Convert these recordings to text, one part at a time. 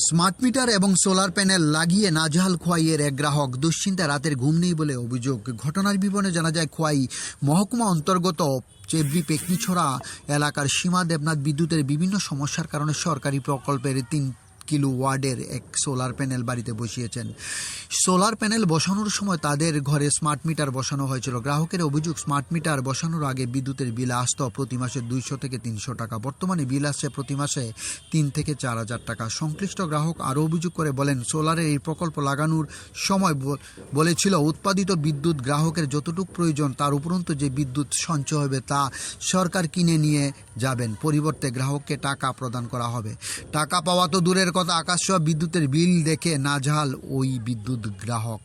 Smart meter এবং solar panel লাগিয়ে নাজেহাল খোয়াইয়ের এক গ্রাহক। দুশ্চিন্তা, রাতের ঘুম নেই বলে অভিযোগ। ঘটনার বিবরণে জানা যায়, খোয়াই মহকুমা অন্তর্গত চেবরি পেকনিছড়া এলাকার সীমা দেবনাথ বিদ্যুতের বিভিন্ন সমস্যার কারণে সরকারি প্রকল্পের 3 কিলো ওয়ার্ডের এক সোলার প্যানেল বাড়িতে বসিয়েছেন। সোলার প্যানেল বসানোর সময় তাদের ঘরে স্মার্ট মিটার বসানো হয়েছিল। গ্রাহকের অভিযোগ, স্মার্ট মিটার বসানোর আগে বিদ্যুতের বিল আসত প্রতি মাসে 200 থেকে 300 টাকা। বর্তমানে বিল আসছে প্রতি মাসে 3 থেকে 4 হাজার টাকা। সংশ্লিষ্ট গ্রাহক আরও অভিযোগ করে বলেন, সোলারের এই প্রকল্প লাগানোর সময় বলেছিল উৎপাদিত বিদ্যুৎ গ্রাহকের যতটুকু প্রয়োজন তার উপরন্তু যে বিদ্যুৎ সঞ্চয় হবে তা সরকার কিনে নিয়ে যাবেন, পরিবর্তে গ্রাহককে টাকা প্রদান করা হবে। টাকা পাওয়া তো দূরের কথা, আকাশছোঁয়া বিদ্যুতের বিল দেখে নাজেহাল ওই বিদ্যুৎ গ্রাহক।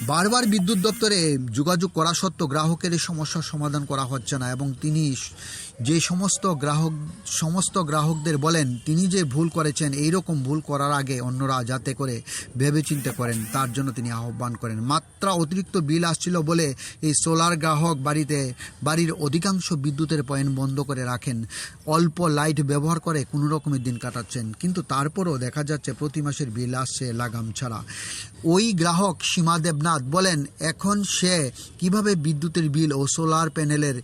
বারবার বিদ্যুৎ দপ্তরে যোগাযোগ করা সত্ত্বেও গ্রাহকের এই সমস্যার সমাধান করা হচ্ছে না এবং তিনি যে সমস্ত গ্রাহকদের বলেন তিনি যে ভুল করেছেন, এই রকম ভুল করার আগে অন্যরা যাতে করে ভেবেচিন্তে করেন তার জন্য তিনি আহ্বান করেন। মাত্রা অতিরিক্ত বিল আসছিল বলে এই সোলার গ্রাহক বাড়ির অধিকাংশ বিদ্যুতের পয়েন্ট বন্ধ করে রাখেন, অল্প লাইট ব্যবহার করে কোনো রকমের দিন কাটাচ্ছেন, কিন্তু তারপরও দেখা যাচ্ছে প্রতি মাসের বিল আসছে লাগাম ছাড়া। ওই গ্রাহক সীমা দেবনাথ বলেন, এখন সে কিভাবে বিদ্যুতের বিল ও সোলার প্যানেলের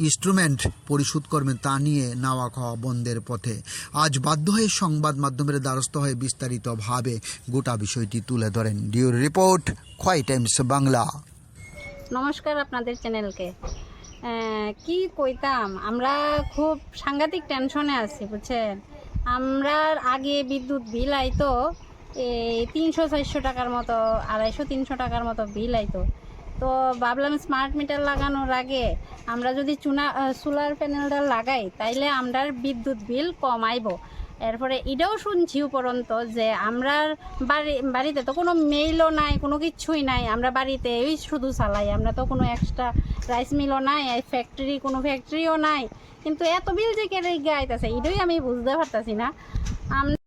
ইনস্টলমেন্ট পরিশোধ করবেন তা নিয়ে নাওয়া খাওয়া বন্ধের পথে। আজ বাধ্য হয়ে সংবাদ মাধ্যমের দ্বারস্থ হয়ে বিস্তারিতভাবে গোটা বিষয়টি তুলে ধরেন। ডিউর রিপোর্ট, খোয়াই টাইমস বাংলা। নমস্কার আপনাদের চ্যানেলকে। কি কইতাম, আমরা খুব সাংঘাতিক টেনশনে আছি বুঝছেন। আমরা আগে বিদ্যুৎ বিল আইতো এই 300-400 টাকার মতো, 250-300 টাকার মতো বিল আইতো। তো ভাবলাম স্মার্ট মিটার লাগানোর আগে আমরা যদি সোলার প্যানেলটা লাগাই তাইলে আমরা বিদ্যুৎ বিল কম আইব। এরপরে এটাও শুনছি উপরন্ত যে আমরা বাড়িতে তো কোনো মেইলও নাই, কোনো কিছুই নাই, আমরা বাড়িতে ওই শুধু চালাই, আমরা তো কোনো এক্সট্রা রাইস মিলও নাই, কোনো ফ্যাক্টরিও নাই, কিন্তু এত বিল যে কেড়ে গাইতেছে এটাই আমি বুঝতে পারতাছি না।